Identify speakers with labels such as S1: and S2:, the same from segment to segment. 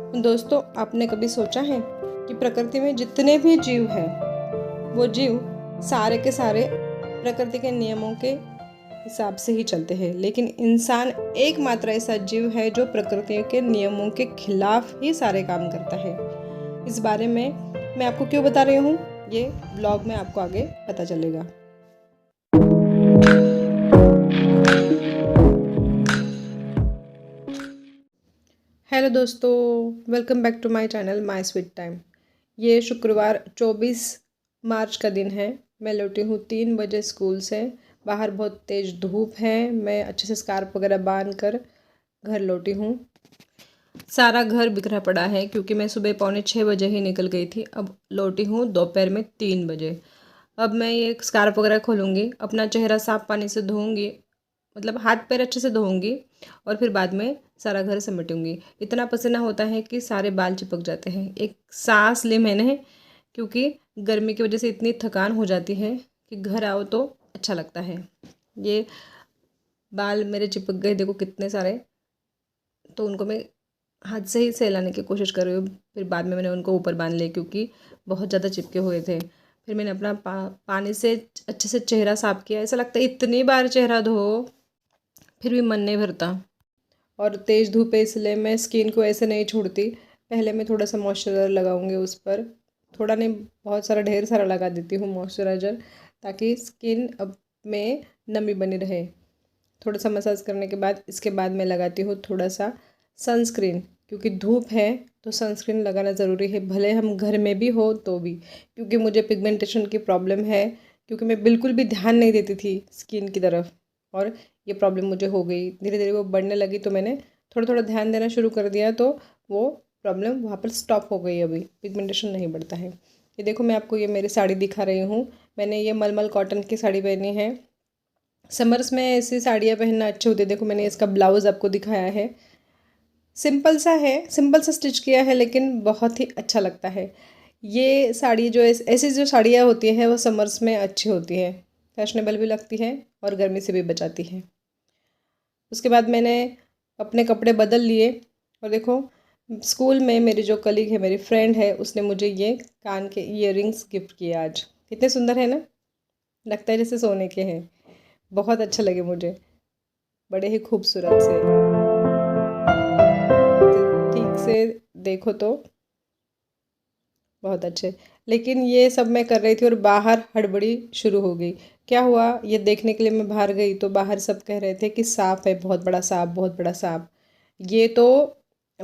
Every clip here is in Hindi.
S1: दोस्तों, आपने कभी सोचा है कि प्रकृति में जितने भी जीव हैं वो जीव सारे के सारे प्रकृति के नियमों के हिसाब से ही चलते हैं, लेकिन इंसान एकमात्र ऐसा जीव है जो प्रकृति के नियमों के खिलाफ ही सारे काम करता है। इस बारे में मैं आपको क्यों बता रही हूँ, ये ब्लॉग में आपको आगे पता चलेगा। हेलो दोस्तों, welcome back to my channel my sweet time. ये शुक्रवार 24 मार्च का दिन है। मैं लौटी हूँ 3 बजे स्कूल से। बाहर बहुत तेज़ धूप है। मैं अच्छे से स्कार्फ वगैरह बांध कर घर लौटी हूँ। सारा घर बिखरा पड़ा है क्योंकि मैं सुबह 5:45 ही निकल गई थी। अब लौटी हूँ दोपहर में 3 बजे। अब मैं ये स्कार्फ वगैरह खोलूँगी, अपना चेहरा साफ़ पानी से धोऊँगी, मतलब हाथ पैर अच्छे से धोऊंगी और फिर बाद में सारा घर समेटूंगी। इतना पसीना होता है कि सारे बाल चिपक जाते हैं। एक सांस ली मैंने, क्योंकि गर्मी की वजह से इतनी थकान हो जाती है कि घर आओ तो अच्छा लगता है। ये बाल मेरे चिपक गए, देखो कितने सारे। तो उनको मैं हाथ से ही सहलाने की कोशिश कर रही हूँ। फिर बाद में मैंने उनको ऊपर बांध लिया क्योंकि बहुत ज़्यादा चिपके हुए थे। फिर मैंने अपना पानी से अच्छे से चेहरा साफ़ किया। ऐसा लगता है इतनी बार चेहरा धो फिर भी मन नहीं भरता। और तेज़ धूप है इसलिए मैं स्किन को ऐसे नहीं छोड़ती। पहले मैं थोड़ा सा मॉइस्चराइज़र लगाऊंगी उस पर, थोड़ा नहीं बहुत सारा ढेर सारा लगा देती हूँ मॉइस्चराइज़र, ताकि स्किन अब में नमी बनी रहे। थोड़ा सा मसाज करने के बाद इसके बाद मैं लगाती हूँ थोड़ा सा सनस्क्रीन, क्योंकि धूप है तो सनस्क्रीन लगाना ज़रूरी है, भले हम घर में भी हो तो भी। क्योंकि मुझे पिगमेंटेशन की प्रॉब्लम है, क्योंकि मैं बिल्कुल भी ध्यान नहीं देती थी स्किन की तरफ, और ये प्रॉब्लम मुझे हो गई। धीरे धीरे वो बढ़ने लगी तो मैंने थोड़ा थोड़ा ध्यान देना शुरू कर दिया, तो वो प्रॉब्लम वहाँ पर स्टॉप हो गई। अभी पिगमेंटेशन नहीं बढ़ता है। ये देखो, मैं आपको ये मेरी साड़ी दिखा रही हूँ। मैंने ये मलमल कॉटन की साड़ी पहनी है। समर्स में ऐसी साड़ियाँ पहनना अच्छी होती है। देखो, मैंने इसका ब्लाउज़ आपको दिखाया है। सिंपल सा है, सिंपल सा स्टिच किया है, लेकिन बहुत ही अच्छा लगता है। ये साड़ी जो ऐसी जो साड़ियाँ होती हैं वो समर्स में अच्छी होती है, फैशनेबल भी लगती है और गर्मी से भी बचाती है। उसके बाद मैंने अपने कपड़े बदल लिए और देखो, स्कूल में मेरी जो कलीग है, मेरी फ्रेंड है, उसने मुझे ये कान के ईयररिंग्स गिफ्ट किए आज। कितने सुंदर है ना, लगता है जैसे सोने के हैं। बहुत अच्छे लगे मुझे, बड़े ही खूबसूरत से। ठीक से देखो तो बहुत अच्छे। लेकिन ये सब मैं कर रही थी और बाहर हड़बड़ी शुरू हो गई। क्या हुआ, ये देखने के लिए मैं बाहर गई तो बाहर सब कह रहे थे कि सांप है, बहुत बड़ा सांप, बहुत बड़ा सांप। ये तो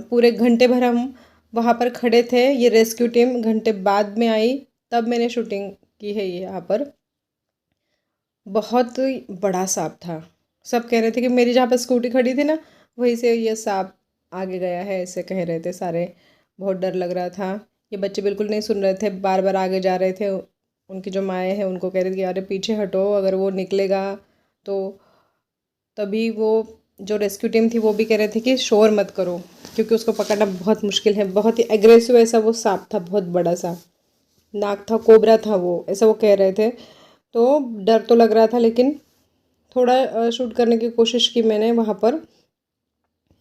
S1: पूरे घंटे भर हम वहाँ पर खड़े थे। ये रेस्क्यू टीम घंटे बाद में आई, तब मैंने शूटिंग की है। ये यहाँ पर बहुत बड़ा सांप था। सब कह रहे थे कि मेरी जहाँ पर स्कूटी खड़ी थी ना, वहीं से ये सांप आगे गया है, ऐसे कह रहे थे सारे। बहुत डर लग रहा था। ये बच्चे बिल्कुल नहीं सुन रहे थे, बार बार आगे जा रहे थे। उनकी जो माएँ हैं उनको कह रही थी कि अरे पीछे हटो, अगर वो निकलेगा तो। तभी वो जो रेस्क्यू टीम थी वो भी कह रहे थे कि शोर मत करो, क्योंकि उसको पकड़ना बहुत मुश्किल है। बहुत ही एग्रेसिव ऐसा वो सांप था, बहुत बड़ा सा नाक था, कोबरा था वो, ऐसा वो कह रहे थे। तो डर तो लग रहा था, लेकिन थोड़ा शूट करने की कोशिश की मैंने वहाँ पर।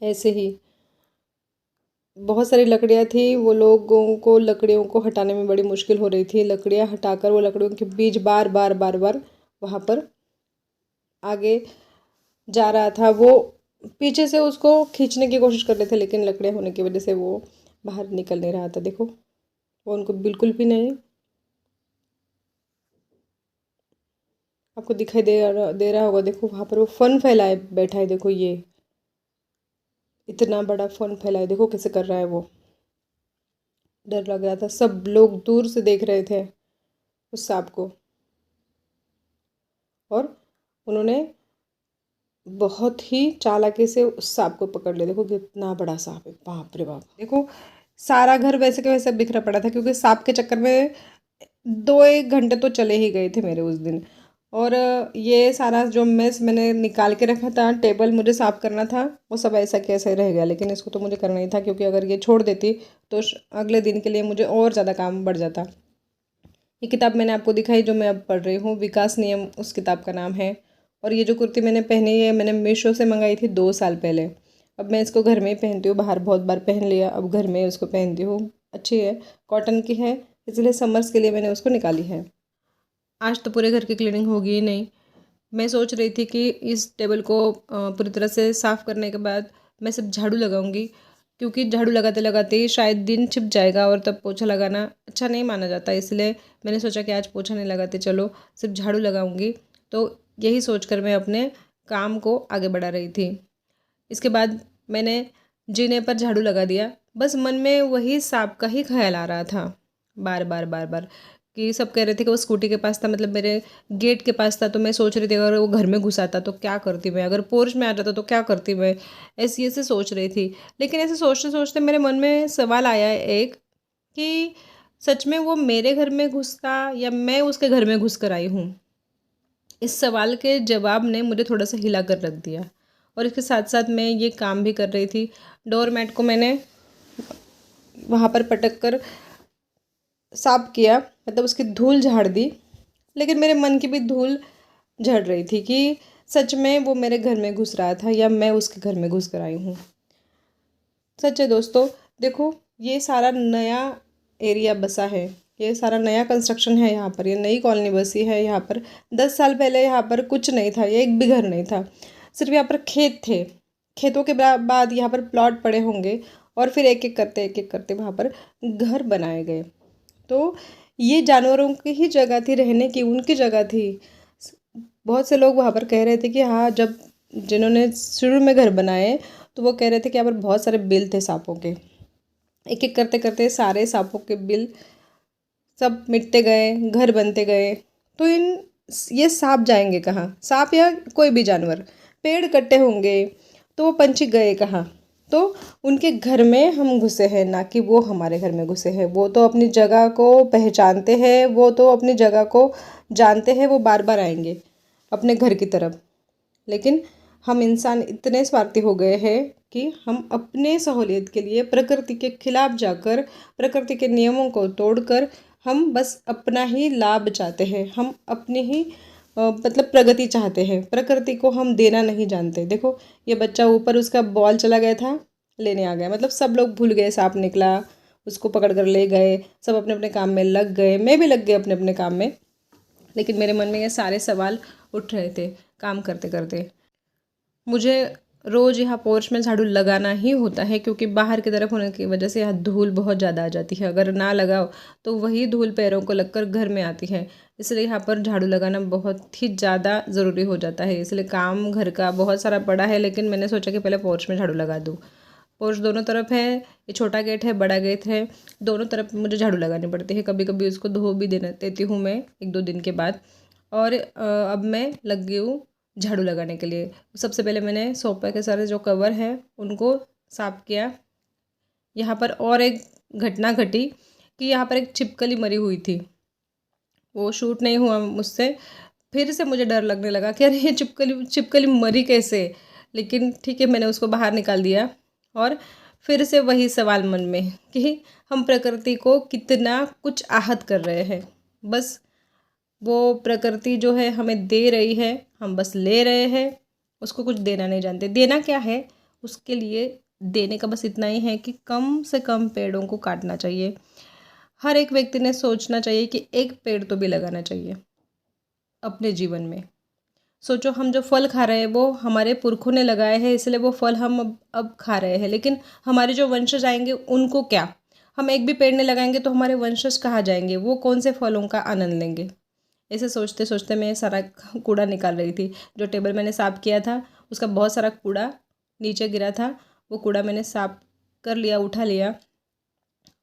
S1: ऐसे ही बहुत सारी लकड़ियाँ थी, वो लोगों को लकड़ियों को हटाने में बड़ी मुश्किल हो रही थी। लकड़ियाँ हटाकर वो लकड़ियों के बीच बार बार बार बार वहाँ पर आगे जा रहा था। वो पीछे से उसको खींचने की कोशिश कर रहे थे, लेकिन लकड़ियाँ होने की वजह से वो बाहर निकल नहीं रहा था। देखो, वो उनको बिल्कुल भी नहीं। आपको दिखाई दे रहा होगा, देखो वहाँ पर वो फन फैलाए बैठा है। देखो, ये इतना बड़ा फन फैलाए, देखो कैसे कर रहा है वो। डर लग रहा था, सब लोग दूर से देख रहे थे उस सांप को, और उन्होंने बहुत ही चालाकी से उस सांप को पकड़ लिया। देखो कितना बड़ा सांप है, बाप रे बाप। देखो, सारा घर वैसे के वैसे बिखरा पड़ा था, क्योंकि सांप के चक्कर में 2-1 घंटे तो चले ही गए थे मेरे उस दिन। और ये सारा जो मेस मैंने निकाल के रखा था, टेबल मुझे साफ़ करना था, वो सब ऐसा कैसे रह गया। लेकिन इसको तो मुझे करना ही था, क्योंकि अगर ये छोड़ देती तो अगले दिन के लिए मुझे और ज़्यादा काम बढ़ जाता। ये किताब मैंने आपको दिखाई जो मैं अब पढ़ रही हूँ, विकास नियम उस किताब का नाम है। और ये जो कुर्ती मैंने पहनी है, मैंने मीशो से मंगाई थी 2 साल पहले। अब मैं इसको घर में ही पहनती हूँ, बाहर बहुत बार पहन लिया, अब घर में उसको पहनती हूँ। अच्छी है, कॉटन की है, इसलिए समर्स के लिए मैंने उसको निकाली है। आज तो पूरे घर की क्लीनिंग होगी ही नहीं। मैं सोच रही थी कि इस टेबल को पूरी तरह से साफ़ करने के बाद मैं सिर्फ झाड़ू लगाऊंगी, क्योंकि झाड़ू लगाते लगाते ही शायद दिन छिप जाएगा और तब पोछा लगाना अच्छा नहीं माना जाता। इसलिए मैंने सोचा कि आज पोछा नहीं लगाते, चलो सिर्फ झाड़ू लगाऊंगी। तो यही सोचकर मैं अपने काम को आगे बढ़ा रही थी। इसके बाद मैंने जीने पर झाड़ू लगा दिया। बस मन में वही सांप का ही ख्याल आ रहा था, बार बार बार बार, कि सब कह रहे थे कि वो स्कूटी के पास था, मतलब मेरे गेट के पास था। तो मैं सोच रही थी अगर वो घर में घुस आता तो क्या करती मैं, अगर पोर्च में आ जाता तो क्या करती मैं, ऐसे सोच रही थी। लेकिन ऐसे सोचते सोचते मेरे मन में सवाल आया एक, कि सच में वो मेरे घर में घुसता या मैं उसके घर में घुस कर आई हूँ। इस सवाल के जवाब ने मुझे थोड़ा सा हिला कर रख दिया। और इसके साथ साथ मैं ये काम भी कर रही थी। डोर मैट को मैंने वहाँ पर पटक कर साफ किया, मतलब उसकी धूल झाड़ दी। लेकिन मेरे मन की भी धूल झड़ रही थी कि सच में वो मेरे घर में घुस रहा था या मैं उसके घर में घुस कर आई हूँ। सच है दोस्तों, देखो ये सारा नया एरिया बसा है, ये सारा नया कंस्ट्रक्शन है यहाँ पर, ये नई कॉलोनी बसी है यहाँ पर। 10 साल पहले यहाँ पर कुछ नहीं था, ये एक भी घर नहीं था, सिर्फ यहाँ पर खेत थे। खेतों के बाद यहाँ पर प्लॉट पड़े होंगे और फिर एक एक करते वहाँ पर घर बनाए गए। तो ये जानवरों की ही जगह थी, रहने की उनकी जगह थी। बहुत से लोग वहाँ पर कह रहे थे कि हाँ, जब जिन्होंने शुरू में घर बनाए तो वो कह रहे थे कि यहाँ पर बहुत सारे बिल थे सांपों के। एक एक करते करते सारे सांपों के बिल सब मिटते गए, घर बनते गए। तो ये सांप जाएंगे कहाँ, सांप या कोई भी जानवर। पेड़ कट्टे होंगे तो वो पंछी गए कहाँ। तो उनके घर में हम घुसे हैं, ना कि वो हमारे घर में घुसे हैं। वो तो अपनी जगह को पहचानते हैं, वो तो अपनी जगह को जानते हैं, वो बार बार आएंगे अपने घर की तरफ। लेकिन हम इंसान इतने स्वार्थी हो गए हैं कि हम अपने सहूलियत के लिए प्रकृति के खिलाफ जाकर, प्रकृति के नियमों को तोड़कर हम बस अपना ही लाभ चाहते हैं, हम अपनी ही मतलब प्रगति चाहते हैं। प्रकृति को हम देना नहीं जानते। देखो ये बच्चा ऊपर, उसका बॉल चला गया था, लेने आ गया, मतलब सब लोग भूल गए, सांप निकला, उसको पकड़ कर ले गए, सब अपने अपने काम में लग गए, मैं भी लग गई अपने अपने काम में। लेकिन मेरे मन में ये सारे सवाल उठ रहे थे काम करते करते। मुझे रोज़ यहाँ पोर्च में झाड़ू लगाना ही होता है, क्योंकि बाहर की तरफ होने की वजह से यहाँ धूल बहुत ज़्यादा आ जाती है। अगर ना लगाओ तो वही धूल पैरों को लगकर घर में आती है। इसलिए यहाँ पर झाड़ू लगाना बहुत ही ज़्यादा ज़रूरी हो जाता है। इसलिए काम घर का बहुत सारा पड़ा है, लेकिन मैंने सोचा कि पहले पोर्च में झाड़ू लगा दूँ। पोर्च दोनों तरफ है, ये छोटा गेट है, बड़ा गेट है, दोनों तरफ मुझे झाड़ू लगानी पड़ती है। कभी कभी उसको धो भी देती हूँ मैं 1-2 दिन के बाद। और अब मैं लग गई हूँ झाड़ू लगाने के लिए। सबसे पहले मैंने सोफे के सारे जो कवर हैं उनको साफ किया। यहाँ पर और एक घटना घटी कि यहाँ पर एक छिपकली मरी हुई थी, वो शूट नहीं हुआ मुझसे। फिर से मुझे डर लगने लगा कि अरे ये छिपकली मरी कैसे। लेकिन ठीक है, मैंने उसको बाहर निकाल दिया। और फिर से वही सवाल मन में कि हम प्रकृति को कितना कुछ आहत कर रहे हैं। बस वो प्रकृति जो है हमें दे रही है, हम बस ले रहे हैं, उसको कुछ देना नहीं जानते। देना क्या है उसके लिए, देने का बस इतना ही है कि कम से कम पेड़ों को काटना चाहिए। हर एक व्यक्ति ने सोचना चाहिए कि एक पेड़ तो भी लगाना चाहिए अपने जीवन में। सोचो, हम जो फल खा रहे हैं वो हमारे पुरखों ने लगाए हैं, इसलिए वो फल हम अब खा रहे हैं। लेकिन हमारे जो वंशज आएंगे उनको क्या, हम एक भी पेड़ नहीं लगाएंगे तो हमारे वंशज कहाँ जाएंगे, वो कौन से फलों का आनंद लेंगे। ऐसे सोचते सोचते मैं सारा कूड़ा निकाल रही थी। जो टेबल मैंने साफ़ किया था उसका बहुत सारा कूड़ा नीचे गिरा था, वो कूड़ा मैंने साफ कर लिया, उठा लिया।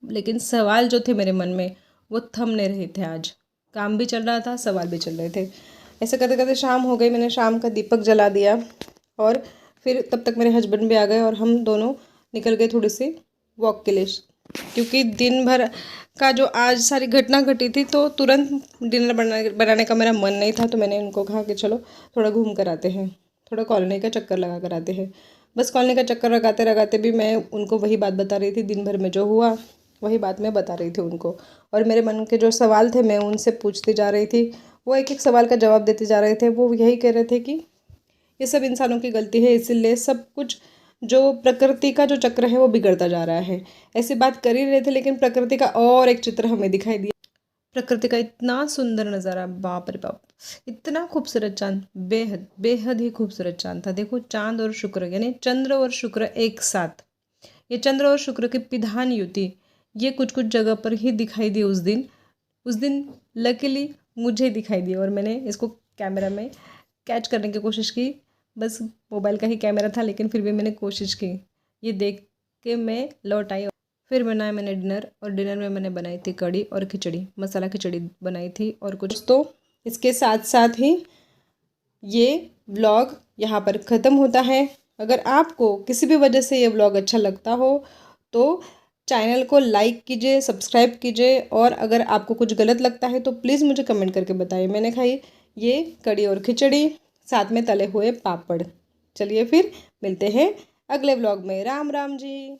S1: लेकिन सवाल जो थे मेरे मन में वो थम नहीं रहे थे। आज काम भी चल रहा था, सवाल भी चल रहे थे। ऐसे करते करते शाम हो गई, मैंने शाम का दीपक जला दिया। और फिर तब तक मेरे हस्बैंड भी आ गए और हम दोनों निकल गए थोड़ी सी वॉक के लिए, क्योंकि दिन भर का जो आज सारी घटना घटी थी तो तुरंत डिनर बनाने का मेरा मन नहीं था। तो मैंने उनको कहा कि चलो थोड़ा घूम कर आते हैं, थोड़ा कॉलोनी का चक्कर लगा कर आते हैं। बस कॉलोनी का चक्कर लगाते लगाते भी मैं उनको वही बात बता रही थी, दिन भर में जो हुआ वही बात मैं बता रही थी उनको। और मेरे मन के जो सवाल थे मैं उनसे पूछती जा रही थी, वो एक एक सवाल का जवाब देते जा रहे थे। वो यही कह रहे थे कि ये सब इंसानों की गलती है, इसीलिए सब कुछ जो प्रकृति का जो चक्र है वो बिगड़ता जा रहा है। ऐसी बात कर ही रहे थे, लेकिन प्रकृति का और एक चित्र हमें दिखाई दिया। प्रकृति का इतना सुंदर नज़ारा, बाप रे बाप, इतना खूबसूरत चांद, बेहद बेहद ही खूबसूरत चांद था। देखो चांद और शुक्र, यानी चंद्र और शुक्र एक साथ, ये चंद्र और शुक्र की पिधान युति ये कुछ कुछ जगह पर ही दिखाई दी उस दिन लकीली मुझे दिखाई दी, और मैंने इसको कैमरा में कैच करने की कोशिश की। बस मोबाइल का ही कैमरा था, लेकिन फिर भी मैंने कोशिश की। ये देख के मैं लौट आई। फिर बनाया मैंने डिनर, और डिनर में मैंने बनाई थी कढ़ी और खिचड़ी, मसाला खिचड़ी बनाई थी और कुछ। तो इसके साथ साथ ही ये व्लॉग यहाँ पर ख़त्म होता है। अगर आपको किसी भी वजह से ये व्लॉग अच्छा लगता हो तो चैनल को लाइक कीजिए, सब्सक्राइब कीजिए, और अगर आपको कुछ गलत लगता है तो प्लीज़ मुझे कमेंट करके बताइए। मैंने खाई ये कढ़ी और खिचड़ी, साथ में तले हुए पापड़। चलिए फिर मिलते हैं अगले व्लॉग में। राम राम जी।